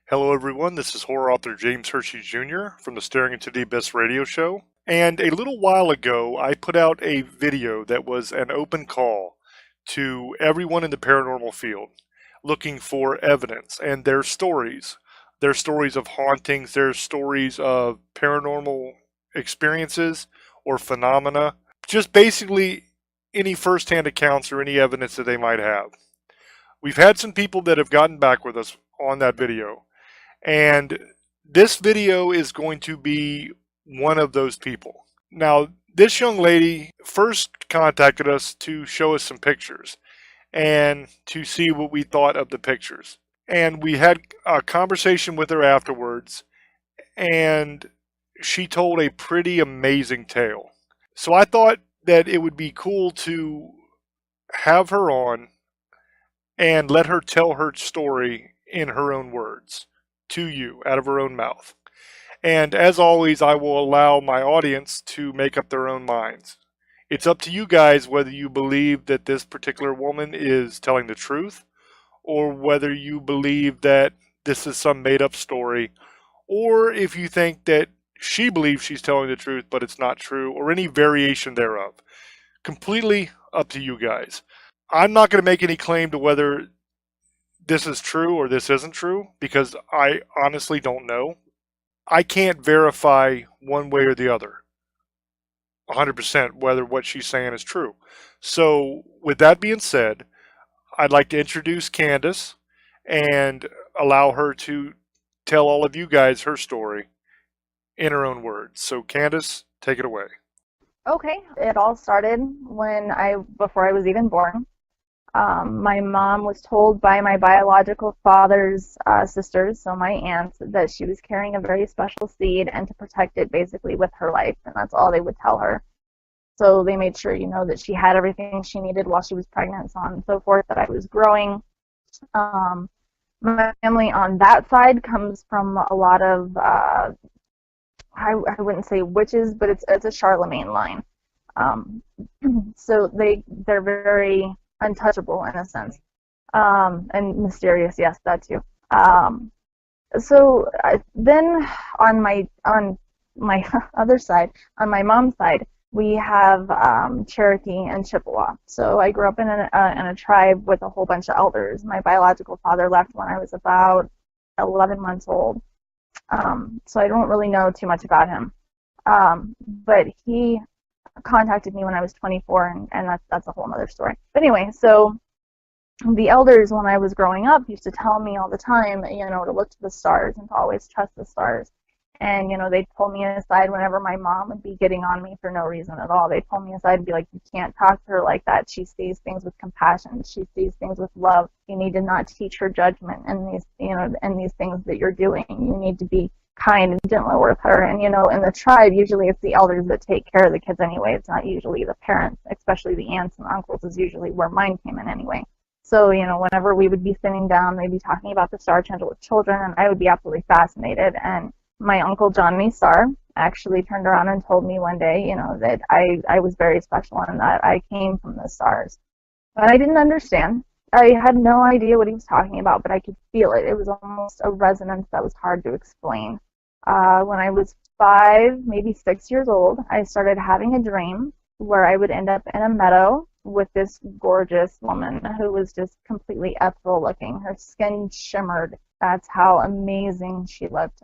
Hello, everyone. This is horror author James Hershey Jr. from the Staring Into the Abyss radio show. And a little while ago, I put out a video that was an open call to everyone in the paranormal field looking for evidence and their stories of hauntings, their stories of paranormal experiences or phenomena, just basically any firsthand accounts or any evidence that they might have. We've had some people that have gotten back with us on that video. And this video is going to be one of those people. Now, this young lady first contacted us to show us some pictures and to see what we thought of the pictures. And we had a conversation with her afterwards, and she told a pretty amazing tale. So I thought that it would be cool to have her on and let her tell her story in her own words to you out of her own mouth. And as always, I will allow my audience to make up their own minds. It's up to you guys whether you believe that this particular woman is telling the truth or whether you believe that this is some made up story, or if you think that she believes she's telling the truth but it's not true, or any variation thereof. Completely up to you guys. I'm not going to make any claim to whether this is true or this isn't true because I honestly don't know. I can't verify one way or the other 100% whether what she's saying is true. So, with that being said, I'd like to introduce Candace and allow her to tell all of you guys her story in her own words. So, Candace, take it away. Okay, it all started before I was even born. My mom was told by my biological father's sisters, so my aunts, that she was carrying a very special seed and to protect it basically with her life, and that's all they would tell her. So they made sure, that she had everything she needed while she was pregnant, so on and so forth, that I was growing. My family on that side comes from a lot of, I wouldn't say witches, but it's a Charlemagne line. So they're very untouchable in a sense, and mysterious, yes, that too. Then on my other side, on my mom's side, we have Cherokee and Chippewa. So I grew up in a tribe with a whole bunch of elders. My biological father left when I was about 11 months old, so I don't really know too much about him. But he contacted me when I was 24, and that's a whole other story. But anyway, so the elders, when I was growing up, used to tell me all the time, to look to the stars and to always trust the stars. And, they'd pull me aside whenever my mom would be getting on me for no reason at all. They'd pull me aside and be like, you can't talk to her like that. She sees things with compassion. She sees things with love. You need to not teach her judgment and these things that you're doing. You need to be kind and gentle with her. And, in the tribe, usually it's the elders that take care of the kids anyway. It's not usually the parents, especially the aunts and uncles is usually where mine came in anyway. So, whenever we would be sitting down, they'd be talking about the Starchild with children, and I would be absolutely fascinated. And my uncle John Star actually turned around and told me one day, that I was very special and that I came from the stars. But I didn't understand. I had no idea what he was talking about, but I could feel it. It was almost a resonance that was hard to explain. When I was 5, maybe 6 years old, I started having a dream where I would end up in a meadow with this gorgeous woman who was just completely ethereal looking. Her skin shimmered. That's how amazing she looked.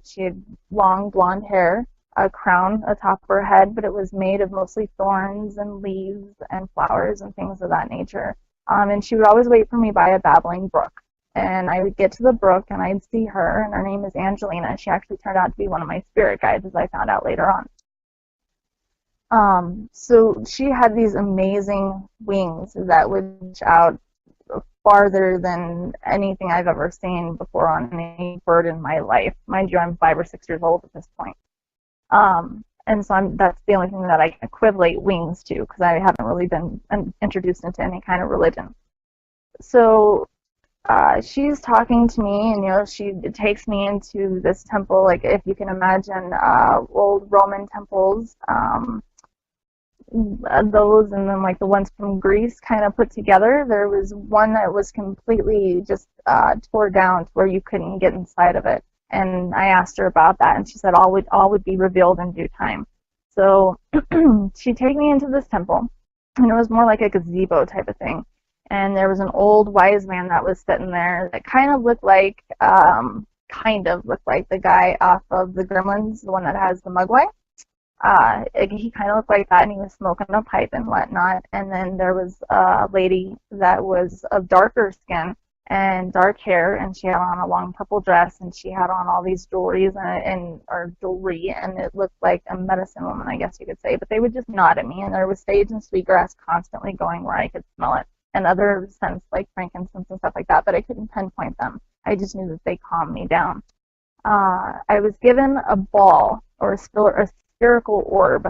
She had long blonde hair, a crown atop her head, but it was made of mostly thorns and leaves and flowers and things of that nature. And she would always wait for me by a babbling brook. And I would get to the brook and I'd see her, and her name is Angelina. She actually turned out to be one of my spirit guides, as I found out later on. So she had these amazing wings that would reach out farther than anything I've ever seen before on any bird in my life. Mind you, I'm 5 or 6 years old at this point. And so that's the only thing that I can equivalent wings to, because I haven't really been introduced into any kind of religion. So she's talking to me, and she takes me into this temple, like if you can imagine old Roman temples, those and then like the ones from Greece kind of put together. There was one that was completely just tore down to where you couldn't get inside of it. And I asked her about that, and she said all would be revealed in due time. So she'd take me into this temple, and it was more like a gazebo type of thing. And there was an old wise man that was sitting there that kind of looked like the guy off of the Gremlins, the one that has the Mugwai. He kind of looked like that, and he was smoking a pipe and whatnot. And then there was a lady that was of darker skin and dark hair, and she had on a long purple dress, and she had on all these jewelries or jewelry, and it looked like a medicine woman, I guess you could say. But they would just nod at me, and there was sage and sweetgrass constantly going where I could smell it, and other scents like frankincense and stuff like that, but I couldn't pinpoint them. I just knew that they calmed me down. I was given a ball or a spherical orb.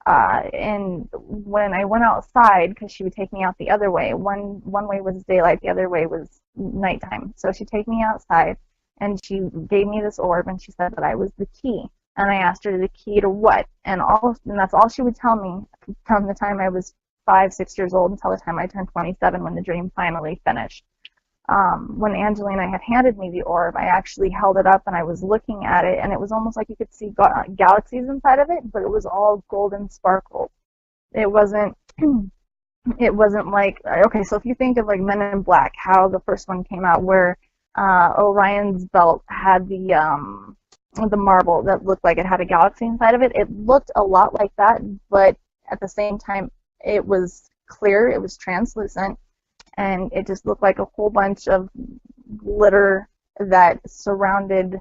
And when I went outside, because she would take me out the other way, one way was daylight, the other way was nighttime. So she'd take me outside, and she gave me this orb, and she said that I was the key. And I asked her the key to what, and that's all she would tell me from the time I was 5, 6 years old until the time I turned 27, when the dream finally finished. When Angelina had handed me the orb, I actually held it up and I was looking at it, and it was almost like you could see galaxies inside of it, but it was all golden sparkle. It wasn't. It wasn't like, okay, so if you think of like Men in Black, how the first one came out, where Orion's belt had the marble that looked like it had a galaxy inside of it. It looked a lot like that, but at the same time, it was clear, it was translucent, and it just looked like a whole bunch of glitter that surrounded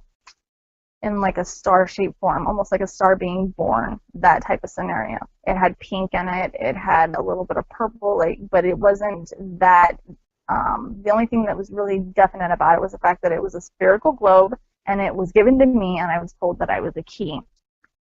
in like a star-shaped form, almost like a star being born, that type of scenario. It had pink in it, it had a little bit of purple, but it wasn't that. The only thing that was really definite about it was the fact that it was a spherical globe, and it was given to me, and I was told that I was a key.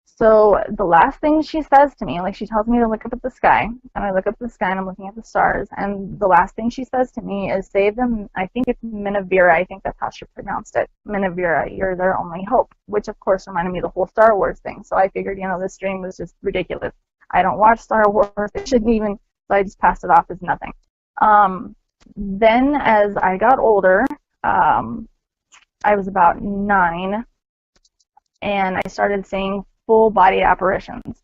So the last thing she says to me, like, she tells me to look up at the sky, and I look up at the sky and I'm looking at the stars, and the last thing she says to me is, save them. I think it's Minavira, I think that's how she pronounced it. Minavira, you're their only hope, which of course reminded me of the whole Star Wars thing. So I figured, this dream was just ridiculous. I don't watch Star Wars, it shouldn't even, so I just passed it off as nothing. Then as I got older, I was about 9, and I started seeing full body apparitions.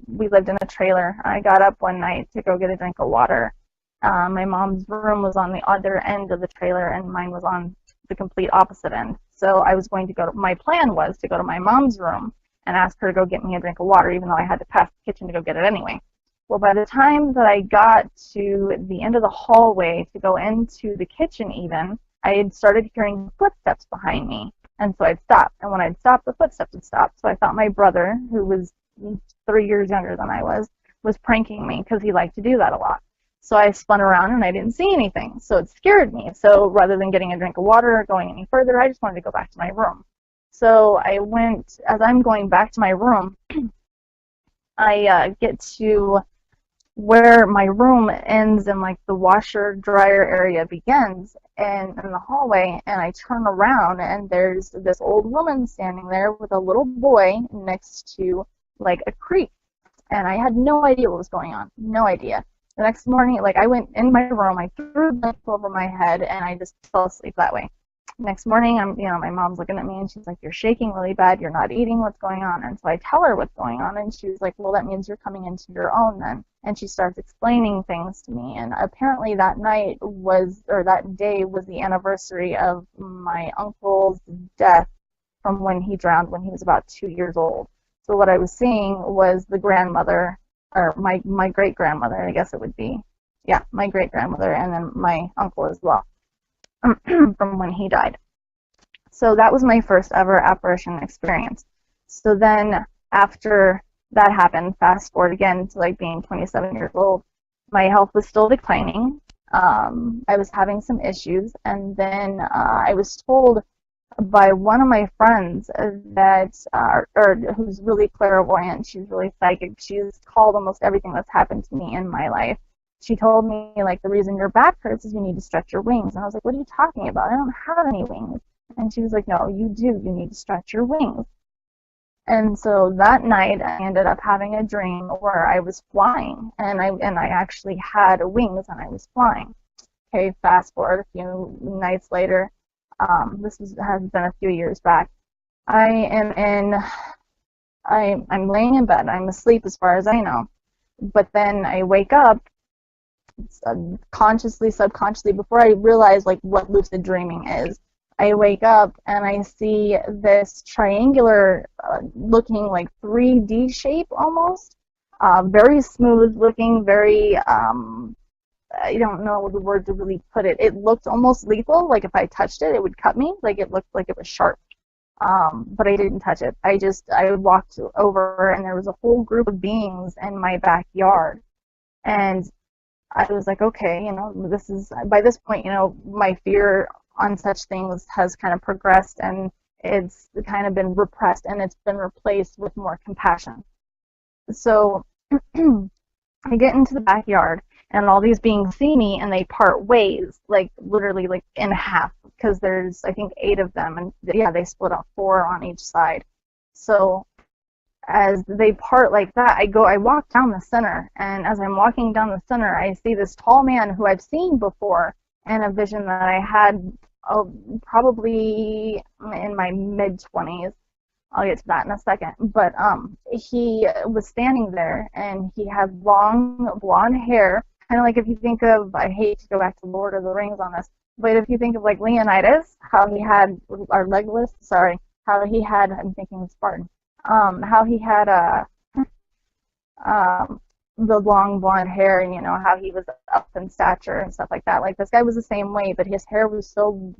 We lived in a trailer. I got up one night to go get a drink of water. My mom's room was on the other end of the trailer, and mine was on the complete opposite end. So I was going to my plan was to go to my mom's room and ask her to go get me a drink of water, even though I had to pass the kitchen to go get it anyway. Well, by the time that I got to the end of the hallway to go into the kitchen even, I had started hearing footsteps behind me. And so I'd stop. And when I'd stop, the footsteps would stop. So I thought my brother, who was 3 years younger than I was pranking me, because he liked to do that a lot. So I spun around and I didn't see anything. So it scared me. So rather than getting a drink of water or going any further, I just wanted to go back to my room. So as I'm going back to my room, I get to where my room ends and like the washer dryer area begins, and in the hallway, and I turn around and there's this old woman standing there with a little boy next to like a creek, and I had no idea what was going on, no idea. The next morning, like, I went in my room, I threw a blanket over my head, and I just fell asleep that way. Next morning, my mom's looking at me, and she's like, you're shaking really bad, you're not eating, what's going on? And so I tell her what's going on, and she was like, well, that means you're coming into your own then. And she starts explaining things to me, and apparently that day was the anniversary of my uncle's death from when he drowned when he was about 2 years old. So what I was seeing was the grandmother, or my great-grandmother, I guess it would be. Yeah, my great-grandmother, and then my uncle as well. From when he died. So that was my first ever apparition experience. So then after that happened, fast forward again to like being 27 years old, my health was still declining. I was having some issues, and then I was told by one of my friends that, who's really clairvoyant, she's really psychic, she's called almost everything that's happened to me in my life. She told me, like, the reason your back hurts is you need to stretch your wings. And I was like, what are you talking about? I don't have any wings. And she was like, no, you do. You need to stretch your wings. And so that night, I ended up having a dream where I was flying, and I actually had wings and I was flying. Okay, fast forward a few nights later. Has been a few years back. I am in. I'm laying in bed. I'm asleep as far as I know. But then I wake up consciously, subconsciously, before I realize like what lucid dreaming is. I wake up and I see this triangular looking like 3D shape almost, very smooth looking, very I don't know the word to really put it. It looked almost lethal, like if I touched it, it would cut me. Like it looked like it was sharp. But I didn't touch it. I walked over and there was a whole group of beings in my backyard. And I was like, okay, this is, by this point, my fear on such things has kind of progressed and it's kind of been repressed and it's been replaced with more compassion. So I get into the backyard and all these beings see me and they part ways, like literally like in half, because there's I think 8 of them, and yeah, they split up 4 on each side. So as they part like that, I walk down the center, and as I'm walking down the center, I see this tall man who I've seen before in a vision that I had probably in my mid-20s. I'll get to that in a second. But he was standing there, and he had long blonde hair, kind of like if you think of, I hate to go back to Lord of the Rings on this, but if you think of like Leonidas, how he had, or Legolas, sorry, how he had, I'm thinking Spartan, how he had the long blonde hair, and how he was up in stature and stuff like that. Like this guy was the same way, but his hair was so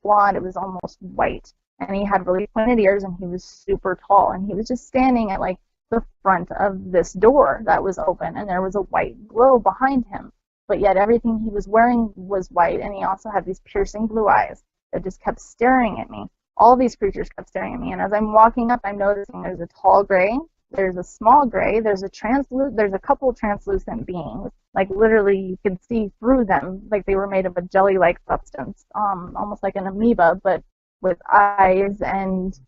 blonde it was almost white, and he had really pointed ears, and he was super tall, and he was just standing at like the front of this door that was open, and there was a white glow behind him, but yet everything he was wearing was white, and he also had these piercing blue eyes that just kept staring at me. All these creatures kept staring at me, and as I'm walking up, I'm noticing there's a tall gray, there's a small gray, there's a couple of translucent beings. Like literally, you could see through them, like they were made of a jelly-like substance, almost like an amoeba, but with eyes and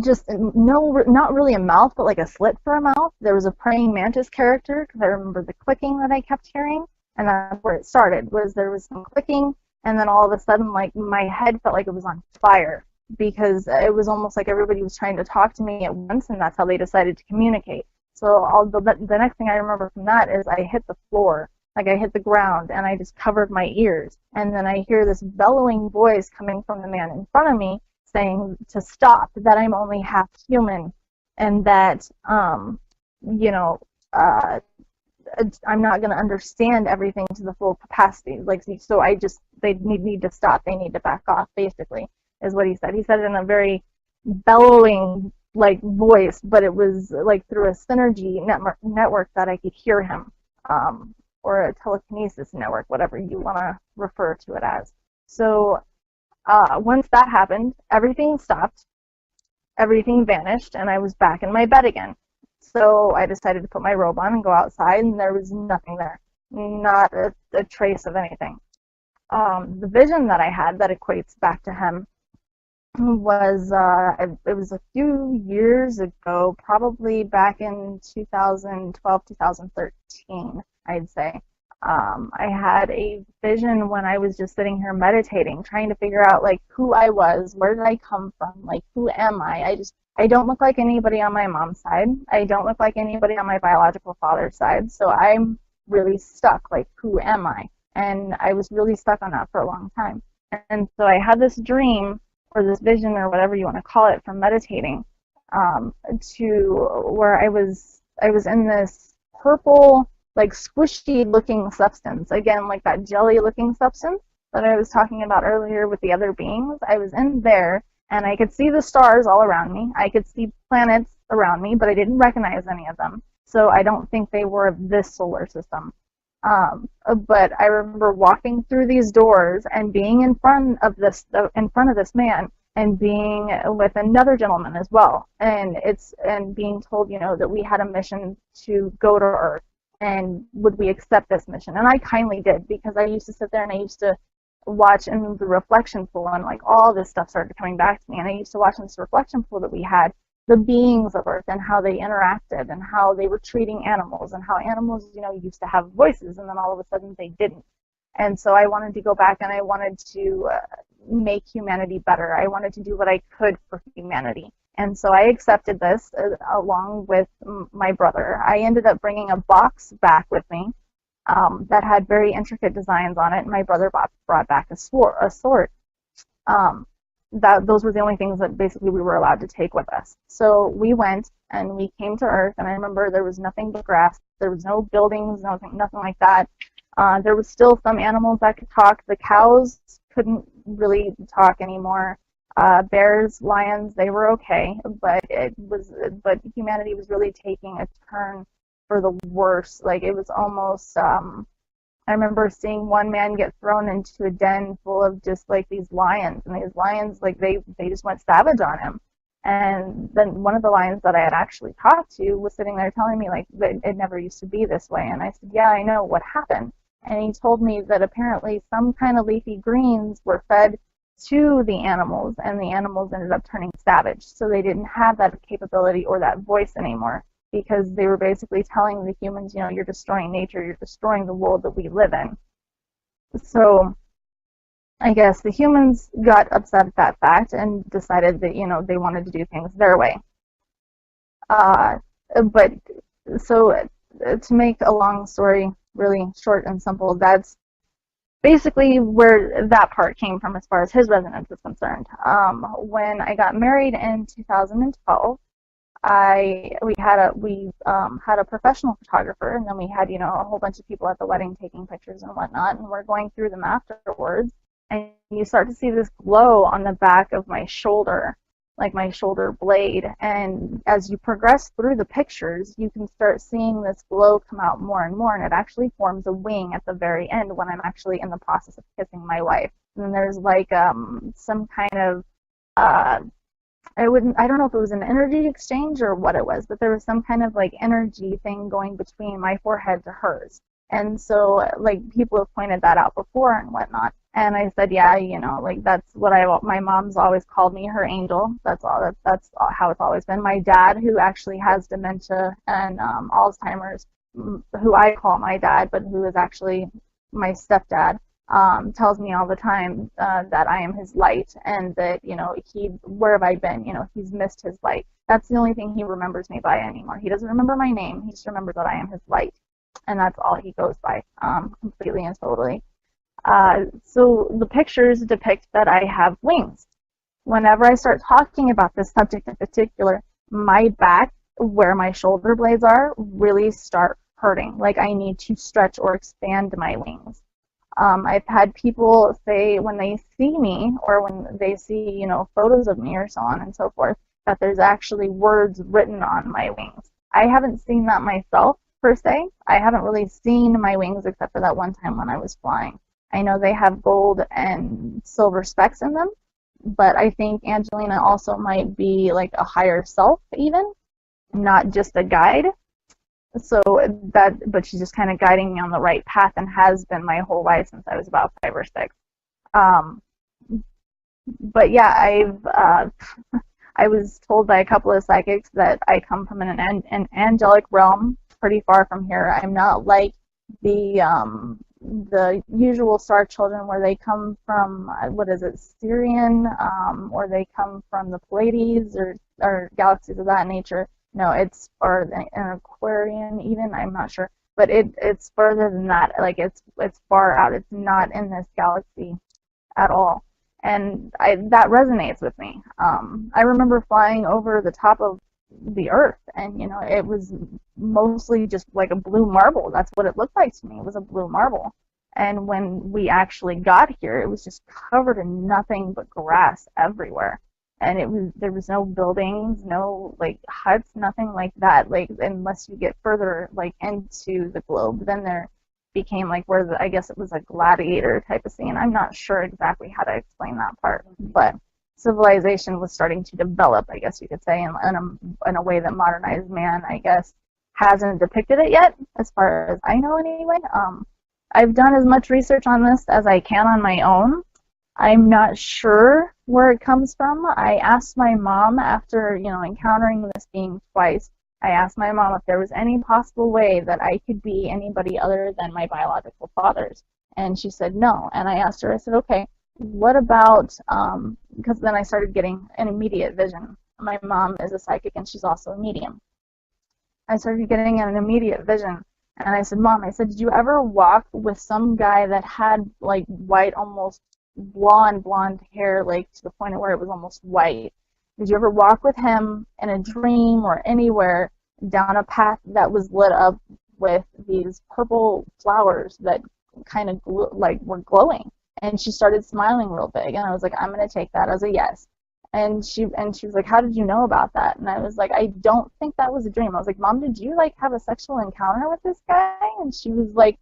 just no, not really a mouth, but like a slit for a mouth. There was a praying mantis character because I remember the clicking that I kept hearing, and that's where it started. Was there was some clicking, and then all of a sudden, like my head felt like it was on fire because it was almost like everybody was trying to talk to me at once, and that's how they decided to communicate. So the next thing I remember from that is I hit the floor, like I hit the ground, and I just covered my ears, and then I hear this bellowing voice coming from the man in front of me saying to stop, that I'm only half human, and that I'm not going to understand everything to the full capacity. Like, so they need to stop. They need to back off, basically, is what he said. He said it in a very bellowing, like, voice, but it was, like, through a synergy network that I could hear him, or a telekinesis network, whatever you want to refer to it as. So once that happened, everything stopped, everything vanished, and I was back in my bed again. So I decided to put my robe on and go outside, and there was nothing there, not a trace of anything. The vision that I had that equates back to him was, it was a few years ago, probably back in 2012, 2013, I'd say. I had a vision when I was just sitting here meditating, trying to figure out like who I was, where did I come from, like who am I? I don't look like anybody on my mom's side. I don't look like anybody on my biological father's side. So I'm really stuck, like who am I? And I was really stuck on that for a long time. And so I had this dream or this vision or whatever you want to call it from meditating, to where I was in this purple, like squishy looking substance, again like that jelly looking substance that I was talking about earlier with the other beings. I was in there and I could see the stars all around me. I could see planets around me, but I didn't recognize any of them, so I don't think they were of this solar system. But I remember walking through these doors and being in front of this man, and being with another gentleman as well, and being told, that we had a mission to go to Earth, and would we accept this mission? And I kindly did, because I used to sit there and I used to watch in the reflection pool, and like all this stuff started coming back to me. And I used to watch in this reflection pool that we had the beings of Earth and how they interacted and how they were treating animals and how animals, used to have voices and then all of a sudden they didn't. And so I wanted to go back and I wanted to make humanity better. I wanted to do what I could for humanity. And so I accepted this along with my brother. I ended up bringing a box back with me that had very intricate designs on it. And my brother brought back a sword. Those were the only things that basically we were allowed to take with us. So we went and we came to Earth, and I remember there was nothing but grass. There was no buildings, nothing like that. There was still some animals that could talk. The cows couldn't really talk anymore. Bears, lions, they were okay, but humanity was really taking a turn for the worse. Like it was almost. I remember seeing one man get thrown into a den full of just like these lions, and these lions, like they just went savage on him. And then one of the lions that I had actually talked to was sitting there telling me like that it never used to be this way. And I said, yeah, I know what happened. And he told me that apparently some kind of leafy greens were fed to the animals, and the animals ended up turning savage. So they didn't have that capability or that voice anymore, because they were basically telling the humans, you're destroying nature, you're destroying the world that we live in. So I guess the humans got upset at that fact and decided that, they wanted to do things their way. But so to make a long story really short and simple, that's basically where that part came from as far as his resonance is concerned. When I got married in 2012, we had a professional photographer, and then we had a whole bunch of people at the wedding taking pictures and whatnot, and we're going through them afterwards, and you start to see this glow on the back of my shoulder, like my shoulder blade, and as you progress through the pictures, you can start seeing this glow come out more and more, and it actually forms a wing at the very end when I'm actually in the process of kissing my wife. And then there's like some kind of I don't know if it was an energy exchange or what it was, but there was some kind of like energy thing going between my forehead to hers. And so like people have pointed that out before and whatnot. And I said, yeah, like that's what my mom's always called me, her angel. That's how it's always been. My dad, who actually has dementia and Alzheimer's, who I call my dad, but who is actually my stepdad, tells me all the time that I am his light, and that where have I been? He's missed his light. That's the only thing he remembers me by anymore. He doesn't remember my name. He just remembers that I am his light, and that's all he goes by, completely and totally. So the pictures depict that I have wings. Whenever I start talking about this subject in particular, my back, where my shoulder blades are, really start hurting. Like I need to stretch or expand my wings. I've had people say when they see me or when they see, photos of me or so on and so forth, that there's actually words written on my wings. I haven't seen that myself, per se. I haven't really seen my wings except for that one time when I was flying. I know they have gold and silver specks in them, but I think Angelina also might be like a higher self even, not just a guide. But she's just kind of guiding me on the right path and has been my whole life since I was about 5 or 6. But yeah, I was told by a couple of psychics that I come from an angelic realm pretty far from here. I'm not like the usual star children where they come from, Sirian, or they come from the Pleiades or galaxies of that nature. No, it's or an Aquarian even, I'm not sure. But it's further than that. Like it's far out. It's not in this galaxy at all. And that resonates with me. I remember flying over the top of the Earth, and it was mostly just like a blue marble. That's what it looked like to me. It was a blue marble. And when we actually got here, it was just covered in nothing but grass everywhere. And there was no buildings, no like huts, nothing like that. Like unless you get further like into the globe, then there became like I guess it was a gladiator type of scene. I'm not sure exactly how to explain that part, but civilization was starting to develop, I guess you could say, in a way that modernized man, I guess, hasn't depicted it yet, as far as I know anyway. I've done as much research on this as I can on my own. I'm not sure where it comes from. I asked my mom after, encountering this being twice. I asked my mom if there was any possible way that I could be anybody other than my biological fathers. And she said no. And I asked her, I said, okay, what about, because then I started getting an immediate vision. My mom is a psychic and she's also a medium. I started getting an immediate vision. And I said, Mom, I said, did you ever walk with some guy that had like white, almost blonde hair, like to the point of where it was almost white? Did you ever walk with him in a dream or anywhere down a path that was lit up with these purple flowers that kind of were glowing? And she started smiling real big, and I was like, I'm gonna take that as a yes. And she was like, how did you know about that? And I was like, I don't think that was a dream. I was like, Mom, did you like have a sexual encounter with this guy? And she was like,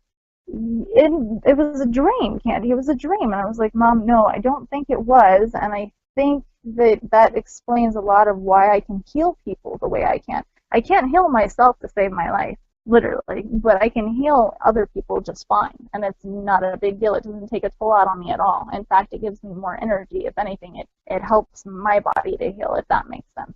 it was a dream, Candy. It was a dream. And I was like, Mom, no, I don't think it was. And I think that explains a lot of why I can heal people the way I can. I can't heal myself to save my life, literally, but I can heal other people just fine, and it's not a big deal. It doesn't take a toll out on me at all. In fact, it gives me more energy. If anything, it helps my body to heal, if that makes sense.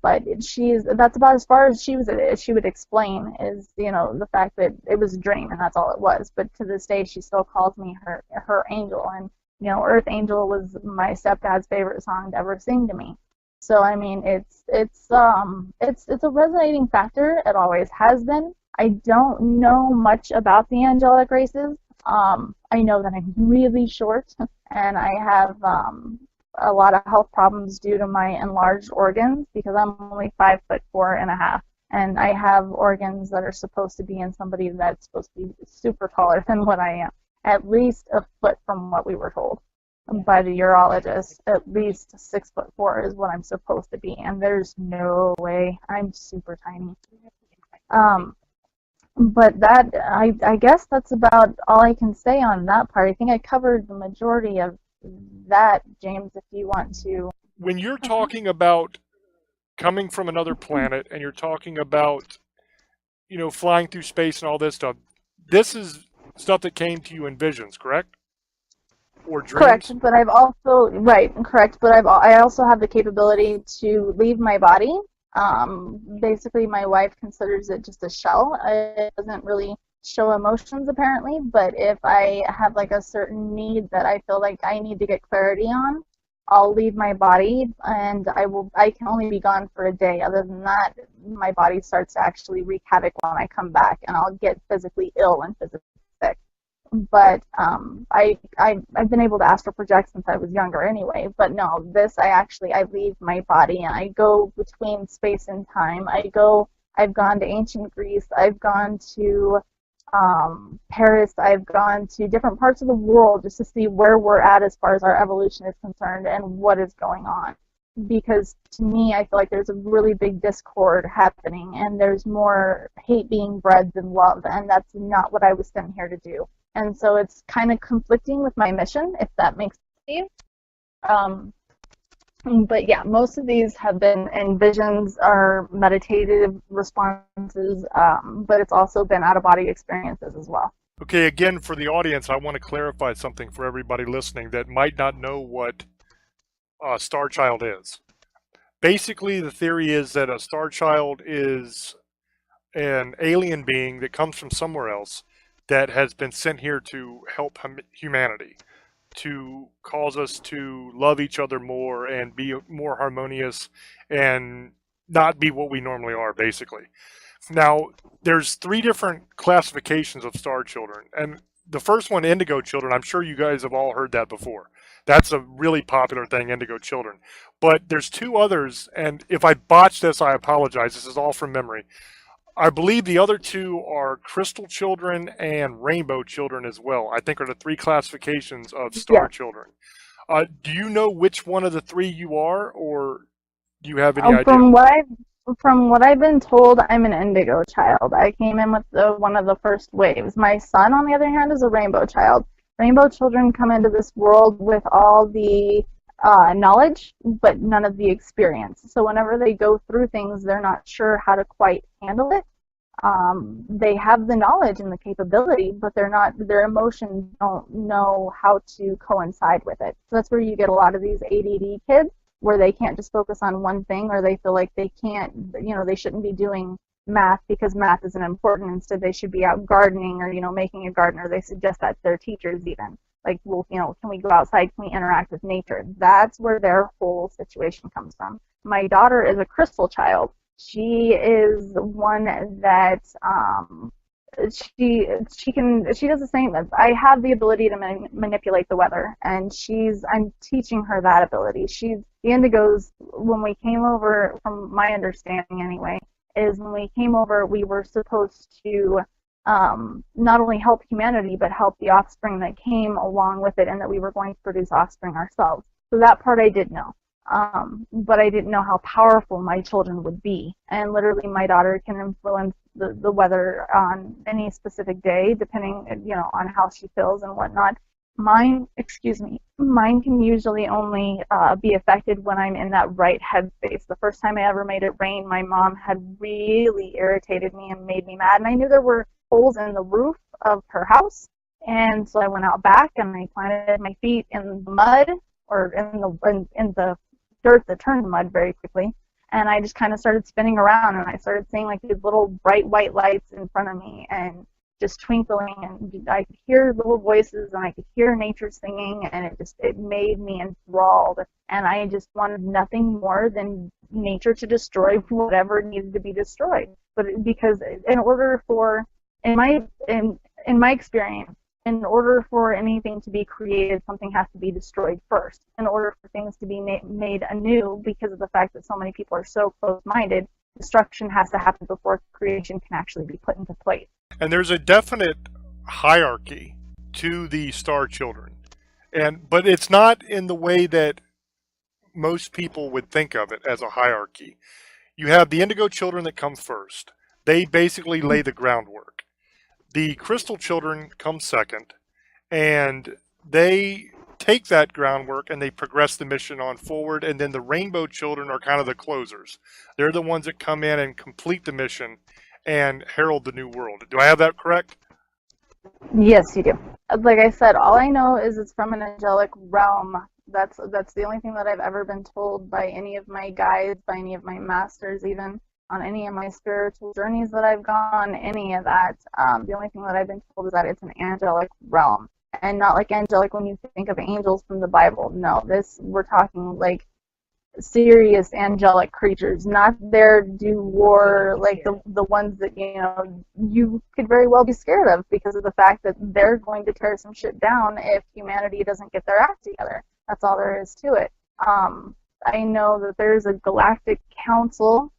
But that's about as far as she would explain is, the fact that it was a dream and that's all it was. But to this day, she still calls me her angel, and Earth Angel was my stepdad's favorite song to ever sing to me. So I mean, it's a resonating factor. It always has been. I don't know much about the angelic races. I know that I'm really short, and I have a lot of health problems due to my enlarged organs because I'm only 5'4.5", and I have organs that are supposed to be in somebody that's supposed to be super taller than what I am, at least a foot from what we were told by the urologist. At least 6'4" is what I'm supposed to be, and there's no way. I'm super tiny. But that, I guess that's about all I can say on that part. I think I covered the majority of that, James, if you want to. When you're talking about coming from another planet and you're talking about, flying through space and all this stuff, this is stuff that came to you in visions, correct? Or dreams? Correct, but I've also, correct, but I also have the capability to leave my body. Basically, my wife considers it just a shell. It doesn't really show emotions, apparently, but if I have like a certain need that I feel like I need to get clarity on, I'll leave my body, and I can only be gone for a day. Other than that, my body starts to actually wreak havoc when I come back, and I'll get physically ill and physically sick. But I've been able to astral project since I was younger anyway. But no, I leave my body and I go between space and time. I've gone to ancient Greece. I've gone to Paris. I've gone to different parts of the world just to see where we're at as far as our evolution is concerned and what is going on. Because to me, I feel like there's a really big discord happening, and there's more hate being bred than love, and that's not what I was sent here to do. And so it's kind of conflicting with my mission, if that makes sense. But yeah, most of these have been in visions or meditative responses, but it's also been out-of-body experiences as well. Okay, again, for the audience, I want to clarify something for everybody listening that might not know what Starchild is. Basically, the theory is that a Starchild is an alien being that comes from somewhere else that has been sent here to help humanity, to cause us to love each other more and be more harmonious and not be what we normally are, basically. Now, there's 3 different classifications of star children, and the first one, indigo children, I'm sure you guys have all heard that before. That's a really popular thing, indigo children. But there's 2 others, and if I botch this, I apologize. This is all from memory. I believe the other 2 are crystal children and rainbow children as well. I think are the 3 classifications of star children. Do you know which one of the 3 you are, or do you have any idea? From what I've been told, I'm an indigo child. I came in with one of the first waves. My son, on the other hand, is a rainbow child. Rainbow children come into this world with all the knowledge, but none of the experience. So whenever they go through things, they're not sure how to quite handle it. They have the knowledge and the capability, but their emotions don't know how to coincide with it. So that's where you get a lot of these ADD kids, where they can't just focus on one thing, or they feel like they can't, they shouldn't be doing math because math isn't important. Instead, they should be out gardening or, making a garden, or they suggest that to their teachers even. Like, well, can we go outside? Can we interact with nature? That's where their whole situation comes from. My daughter is a crystal child. She is one that she does the same. I have the ability to manipulate the weather, and I'm teaching her that ability. The indigos, when we came over, from my understanding anyway, is when we came over, we were supposed to not only help humanity, but help the offspring that came along with it, and that we were going to produce offspring ourselves. So that part I did know. But I didn't know how powerful my children would be. And literally, my daughter can influence the weather on any specific day, depending, on how she feels and whatnot. Mine can usually only be affected when I'm in that right headspace. The first time I ever made it rain, my mom had really irritated me and made me mad. And I knew there were holes in the roof of her house. And so I went out back and I planted my feet in the mud, or in the dirt that turned to mud very quickly, and I just kind of started spinning around, and I started seeing like these little bright white lights in front of me and just twinkling, and I could hear little voices and I could hear nature singing, and it made me enthralled, and I just wanted nothing more than nature to destroy whatever needed to be destroyed. But because in my experience, in order for anything to be created, something has to be destroyed first. In order for things to be made anew, because of the fact that so many people are so close-minded, destruction has to happen before creation can actually be put into place. And there's a definite hierarchy to the star children. But it's not in the way that most people would think of it as a hierarchy. You have the indigo children that come first. They basically lay the groundwork. The crystal children come second, and they take that groundwork and they progress the mission on forward, and then the rainbow children are kind of the closers. They're the ones that come in and complete the mission and herald the new world. Do I have that correct? Yes, you do. Like I said, all I know is it's from an angelic realm. That's the only thing that I've ever been told by any of my guides, by any of my masters, even on any of my spiritual journeys that I've gone, any of that. The only thing that I've been told is that it's an angelic realm, and not like angelic when you think of angels from the Bible. No, we're talking like serious angelic creatures, not there to do war, like the ones that you could very well be scared of, because of the fact that they're going to tear some shit down if humanity doesn't get their act together. That's all there is to it. I know that there's a galactic council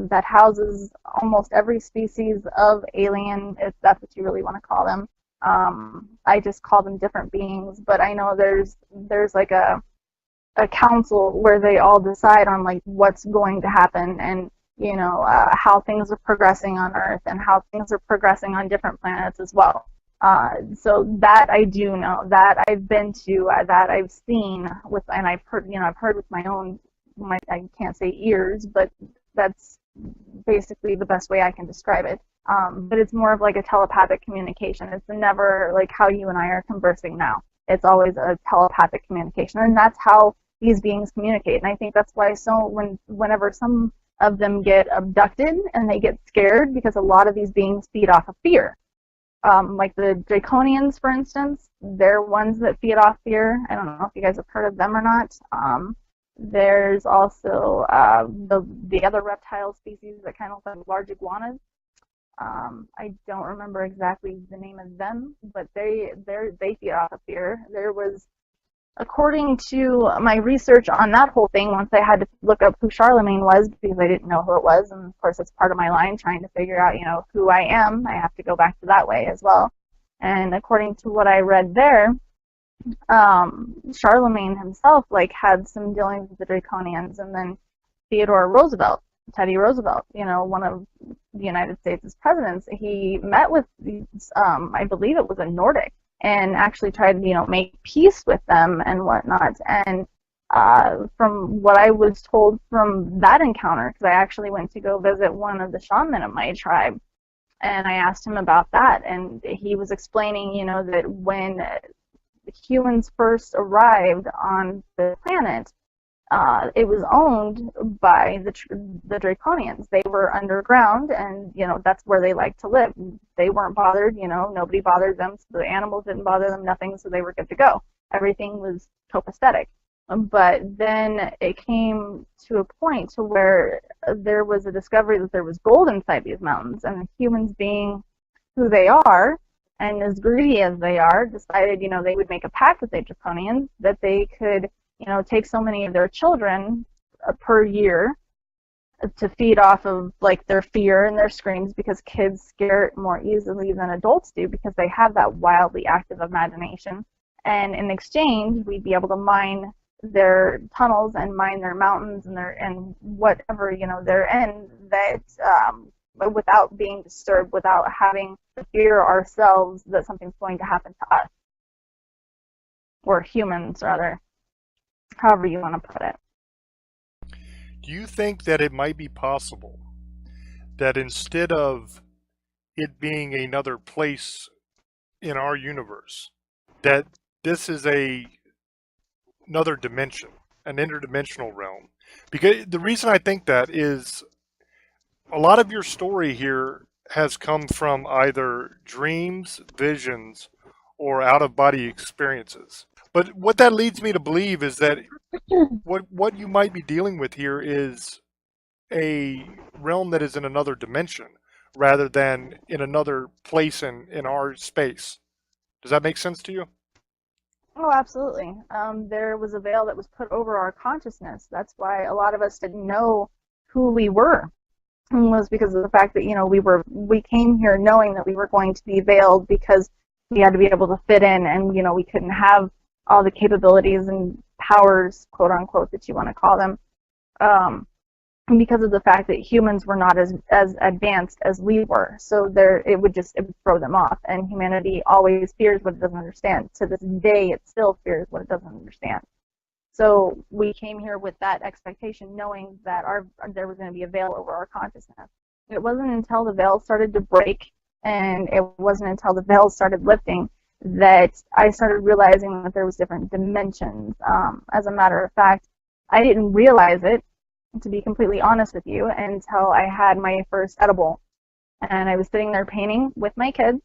that houses almost every species of alien, if that's what you really want to call them. I just call them different beings, but I know there's like a council where they all decide on like what's going to happen, and how things are progressing on Earth and how things are progressing on different planets as well. So that I do know, that I've been to, that I've seen with, and I've heard with I can't say ears, but that's basically the best way I can describe it. But it's more of like a telepathic communication. It's never like how you and I are conversing now. It's always a telepathic communication, and that's how these beings communicate. And I think that's why whenever some of them get abducted and they get scared, because a lot of these beings feed off of fear. Like the Draconians, for instance, they're ones that feed off fear. I don't know if you guys have heard of them or not. There's also the other reptile species that kind of look like large iguanas. I don't remember exactly the name of them, but they feed off of fear. There was, according to my research on that whole thing, once I had to look up who Charlemagne was because I didn't know who it was, and of course it's part of my line trying to figure out, who I am. I have to go back to that way as well. And according to what I read there, Charlemagne himself had some dealings with the Draconians, and then Teddy Roosevelt, one of the United States' presidents, he met with these, I believe it was a Nordic, and actually tried to, make peace with them and whatnot. And from what I was told from that encounter, because I actually went to go visit one of the shaman of my tribe, And I asked him about that, and he was explaining, that when humans first arrived on the planet, it was owned by the Draconians. They were underground, and that's where they liked to live. They weren't bothered. Nobody bothered them. So the animals didn't bother them. Nothing. So they were good to go. Everything was copacetic. But then it came to a point to where there was a discovery that there was gold inside these mountains, and the humans, being who they are and as greedy as they are, decided they would make a pact with the Draconians that they could take so many of their children per year to feed off of like their fear and their screams, because kids scare more easily than adults do because they have that wildly active imagination. And in exchange, we'd be able to mine their tunnels and mine their mountains and whatever they're in, that without being disturbed, without having to fear ourselves that something's going to happen to us, or humans rather, however you want to put it. Do you think that it might be possible that instead of it being another place in our universe, that this is another dimension, an interdimensional realm? Because the reason I think that is a lot of your story here has come from either dreams, visions, or out-of-body experiences. But what that leads me to believe is that what you might be dealing with here is a realm that is in another dimension rather than in another place in our space. Does that make sense to you? Oh, absolutely. There was a veil that was put over our consciousness. That's why a lot of us didn't know who we were. It was because of the fact that we came here knowing that we were going to be veiled because we had to be able to fit in, and we couldn't have all the capabilities and powers, quote unquote, that you want to call them, because of the fact that humans were not as advanced as we were. So it would throw them off, and humanity always fears what it doesn't understand. To this day, it still fears what it doesn't understand. So we came here with that expectation, knowing that there was going to be a veil over our consciousness. It wasn't until the veil started to break, and it wasn't until the veil started lifting, that I started realizing that there was different dimensions. As a matter of fact, I didn't realize it, to be completely honest with you, until I had my first edible. And I was sitting there painting with my kids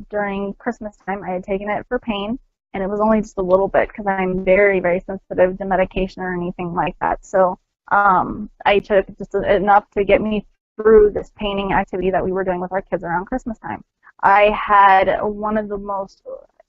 during Christmas time. I had taken it for pain, and it was only just a little bit because I'm very, very sensitive to medication or anything like that. So I took just enough to get me through this painting activity that we were doing with our kids around Christmas time. I had one of the most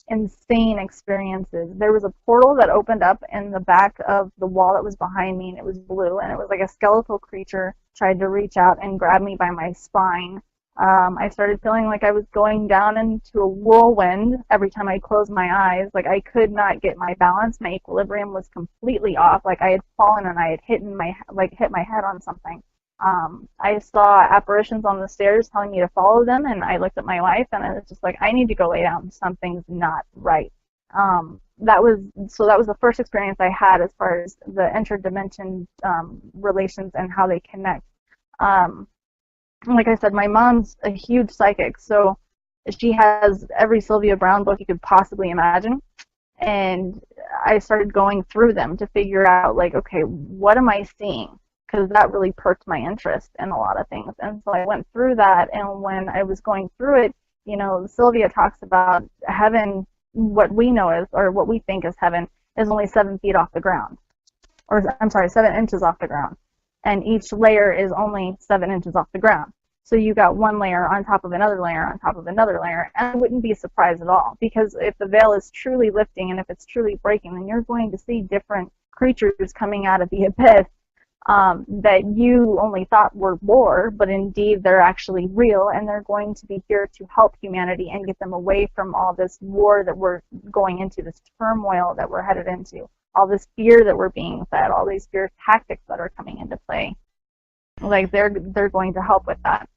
insane experiences. There was a portal that opened up in the back of the wall that was behind me, and it was blue, and it was like a skeletal creature tried to reach out and grab me by my spine. I started feeling like I was going down into a whirlwind every time I closed my eyes. Like I could not get my balance. My equilibrium was completely off. Like I had fallen and I had hit my head on something. I saw apparitions on the stairs telling me to follow them, and I looked at my wife and I was just like, I need to go lay down. Something's not right. That was the first experience I had as far as the interdimension relations and how they connect. Like I said, my mom's a huge psychic, so she has every Sylvia Browne book you could possibly imagine. And I started going through them to figure out, like, okay, what am I seeing? Because that really perked my interest in a lot of things. And so I went through that, and when I was going through it, Sylvia talks about heaven, what we know is, or what we think is heaven, is only 7 feet off the ground. Or, I'm sorry, 7 inches off the ground. And each layer is only 7 inches off the ground. So you got one layer on top of another layer on top of another layer, and I wouldn't be surprised at all, because if the veil is truly lifting and if it's truly breaking, then you're going to see different creatures coming out of the abyss that you only thought were lore, but indeed they're actually real, and they're going to be here to help humanity and get them away from all this war that we're going into, this turmoil that we're headed into, all this fear that we're being fed, all these fear tactics that are coming into play. Like they're going to help with that.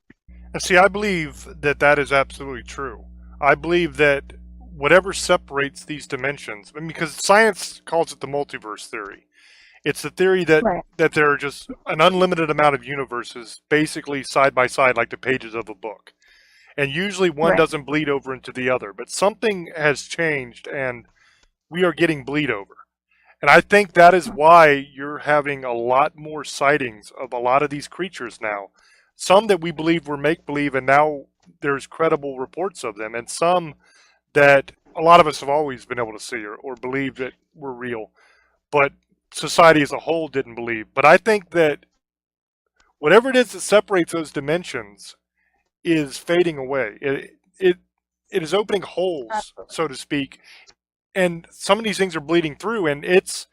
And see, I believe that that is absolutely true. I believe that whatever separates these dimensions, I mean, because science calls it the multiverse theory. It's the theory that, Right. that there are just an unlimited amount of universes, basically side by side, like the pages of a book. And usually one Right. doesn't bleed over into the other. But something has changed, and we are getting bleed over. And I think that is why you're having a lot more sightings of a lot of these creatures now. Some that we believe were make believe, and now there's credible reports of them, and some that a lot of us have always been able to see or believe that were real, but society as a whole didn't believe. But I think that whatever it is that separates those dimensions is fading away. It is opening holes, Absolutely. so to speak, and some of these things are bleeding through, and it's,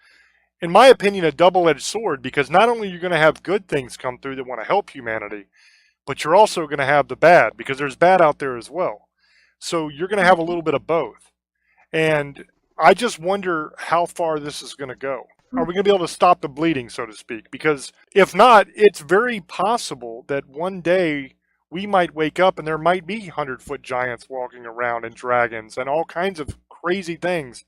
in my opinion, a double-edged sword, because not only are you going to have good things come through that want to help humanity, but you're also going to have the bad, because there's bad out there as well. So you're going to have a Mhm. little bit of both. And I just wonder how far this is going to go. Are Mm. we going to be able to stop the bleeding, so to speak? Because if not, it's very possible that one day we might wake up and there might be 100-foot giants walking around and dragons and all kinds of crazy things.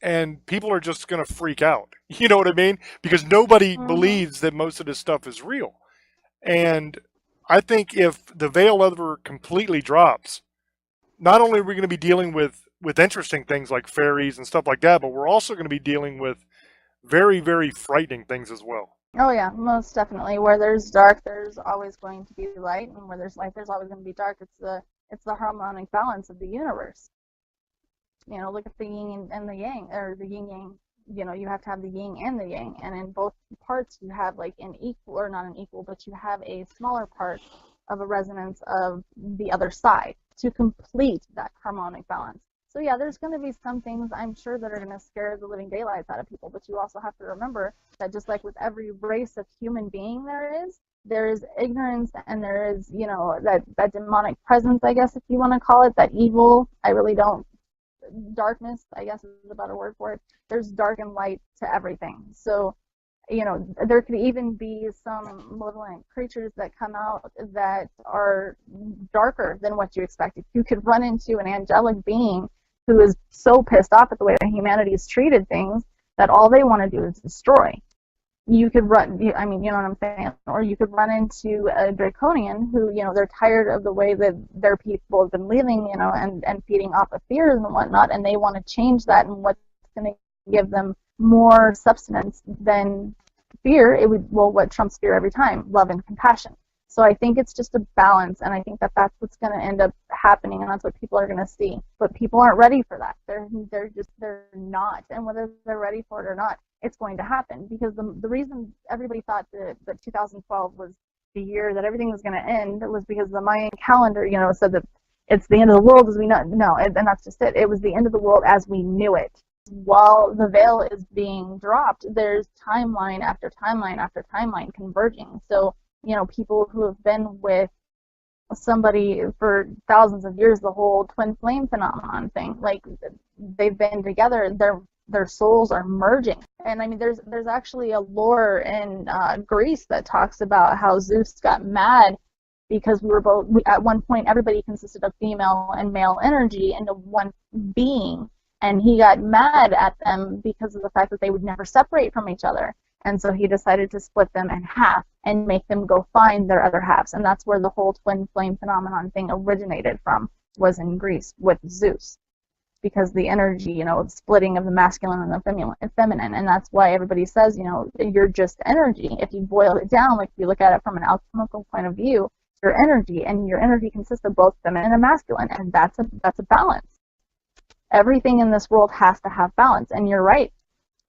And people are just going to freak out. You know what I mean? Because nobody Mhm. believes that most of this stuff is real. And I think if the veil ever completely drops, not only are we going to be dealing with interesting things like fairies and stuff like that, but we're also going to be dealing with very, very frightening things as well. Oh yeah, most definitely. Where there's dark, there's always going to be light, and where there's light, there's always going to be dark. It's the harmonic balance of the universe. Look at the yin and the yang, or the yin yang. You have to have the yin and the yang, and in both parts you have like an equal, or not an equal, but you have a smaller part of a resonance of the other side to complete that harmonic balance. So yeah, there's going to be some things I'm sure that are going to scare the living daylights out of people, but you also have to remember that just like with every race of human being there is ignorance, and there is, that demonic presence, I guess, if you want to call it, that evil. I really don't. Darkness, I guess, is a better word for it. There's dark and light to everything. So, there could even be some malevolent creatures that come out that are darker than what you expected. You could run into an angelic being who is so pissed off at the way that humanity has treated things that all they want to do is destroy. You could I mean, you know what I'm saying? Or you could run into a draconian who, they're tired of the way that their people have been living, and feeding off of fears and whatnot, and they want to change that. And what's going to give them more substance than fear? It would, well, what trumps fear every time? Love and compassion. So I think it's just a balance, and I think that that's what's going to end up happening, and that's what people are going to see. But people aren't ready for that. They're not, and whether they're ready for it or not, it's going to happen, because the reason everybody thought that 2012 was the year that everything was going to end was because the Mayan calendar, said that it's the end of the world as we know. No, and that's just it. It was the end of the world as we knew it. While the veil is being dropped, there's timeline after timeline after timeline converging. So, people who have been with somebody for thousands of years, the whole twin flame phenomenon thing, like, they've been together, their souls are merging. And I mean, there's actually a lore in Greece that talks about how Zeus got mad because at one point everybody consisted of female and male energy into one being, and he got mad at them because of the fact that they would never separate from each other. And so he decided to split them in half and make them go find their other halves. And that's where the whole twin flame phenomenon thing originated from, was in Greece with Zeus, because the energy, splitting of the masculine and the feminine. And that's why everybody says, you're just energy. If you boil it down, like if you look at it from an alchemical point of view, your energy, and your energy consists of both feminine and masculine, and that's a balance. Everything in this world has to have balance, and you're right.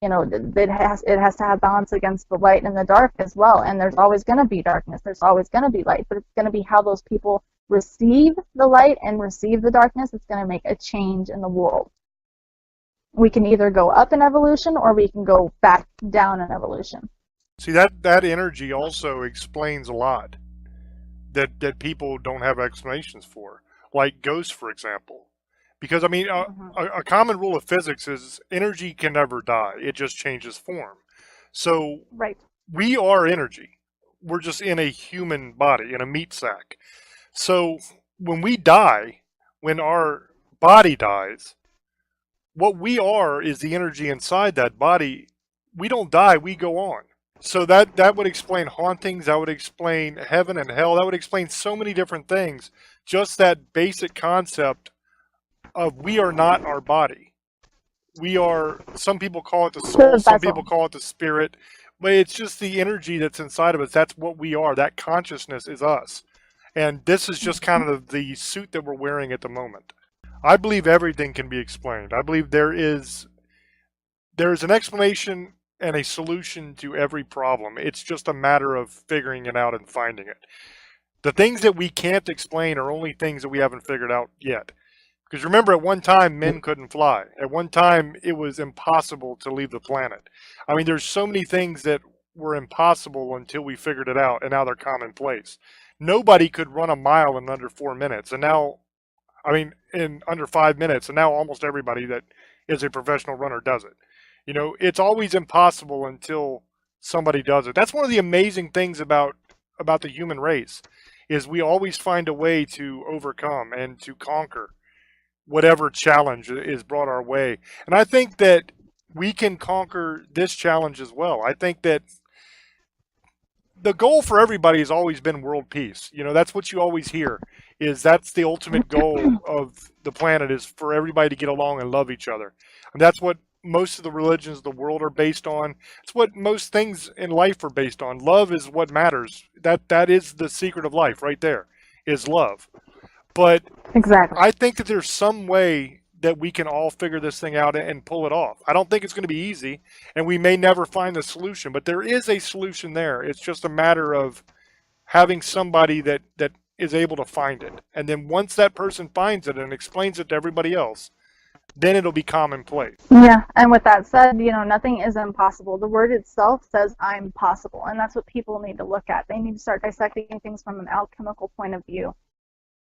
It has to have balance against the light and the dark as well. And there's always going to be darkness. There's always going to be light, but it's going to be how those people receive the light and receive the darkness. It's going to make a change in the world. We can either go up in evolution, or we can go back down in evolution. See, that energy also explains a lot that people don't have explanations for, like ghosts, for example. Because I mean, Mm-hmm. a common rule of physics is energy can never die; it just changes form. So Right. we are energy. We're just in a human body, in a meat sack. So when we die, when our body dies, what we are is the energy inside that body. We don't die; we go on. So that would explain hauntings, that would explain heaven and hell, that would explain so many different things. Just that basic concept of we are not our body. We are, some people call it the soul, The some people vessel. call it the spirit, but it's just the energy that's inside of us. That's what we are. That consciousness is us. And this is just kind of the suit that we're wearing at the moment. I believe everything can be explained. I believe there's an explanation and a solution to every problem. It's just a matter of figuring it out and finding it. The things that we can't explain are only things that we haven't figured out yet. Because remember, at one time, men couldn't fly. At one time, it was impossible to leave the planet. I mean, there's so many things that were impossible until we figured it out, and now they're commonplace. Nobody could run a mile in under 4 minutes, and now, I mean, in under 5 minutes, and now almost everybody that is a professional runner does it. You know, it's always impossible until somebody does it. That's one of the amazing things about the human race, is we always find a way to overcome and to conquer whatever challenge is brought our way. And I think that we can conquer this challenge as well. I think that the goal for everybody has always been world peace. You know, that's what you always hear, is that's the ultimate goal of the planet, is for everybody to get along and love each other. And that's what most of the religions of the world are based on. It's what most things in life are based on. Love is what matters. That is the secret of life right there, is love. But Exactly. I think that there's some way that we can all figure this thing out and pull it off. I don't think it's going to be easy, and we may never find the solution, but there is a solution there. It's just a matter of having somebody that is able to find it. And then once that person finds it and explains it to everybody else, then it'll be commonplace. Yeah, and with that said, nothing is impossible. The word itself says I'm possible, and that's what people need to look at. They need to start dissecting things from an alchemical point of view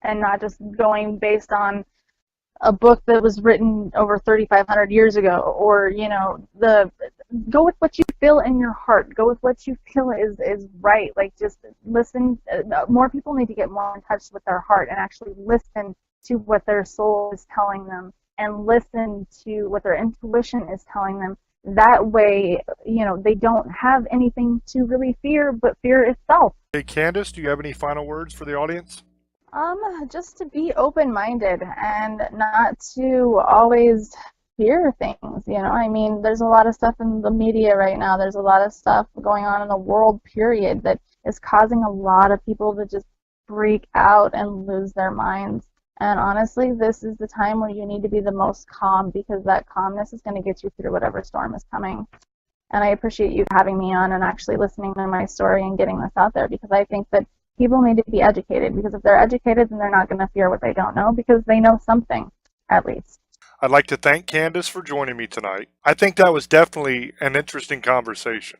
and not just going based on a book that was written over 3,500 years ago, or the go with what you feel in your heart. Go with what you feel is right. Like, just listen. More people need to get more in touch with their heart and actually listen to what their soul is telling them, and listen to what their intuition is telling them. That way, they don't have anything to really fear but fear itself. Hey, Candace, do you have any final words for the audience? Just to be open-minded and not to always fear things. I mean, there's a lot of stuff in the media right now. There's a lot of stuff going on in the world, period, that is causing a lot of people to just freak out and lose their minds. And honestly, this is the time where you need to be the most calm, because that calmness is going to get you through whatever storm is coming. And I appreciate you having me on and actually listening to my story and getting this out there, because I think that people need to be educated, because if they're educated, then they're not going to fear what they don't know, because they know something, at least. I'd like to thank Candace for joining me tonight. I think that was definitely an interesting conversation.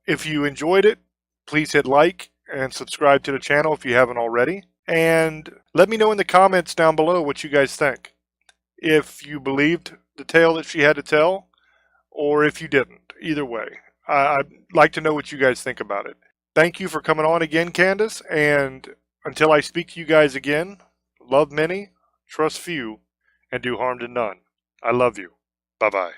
If you enjoyed it, please hit like and subscribe to the channel if you haven't already. And let me know in the comments down below what you guys think. If you believed the tale that she had to tell, or if you didn't. Either way, I'd like to know what you guys think about it. Thank you for coming on again, Candace, and until I speak to you guys again, love many, trust few, and do harm to none. I love you. Bye-bye.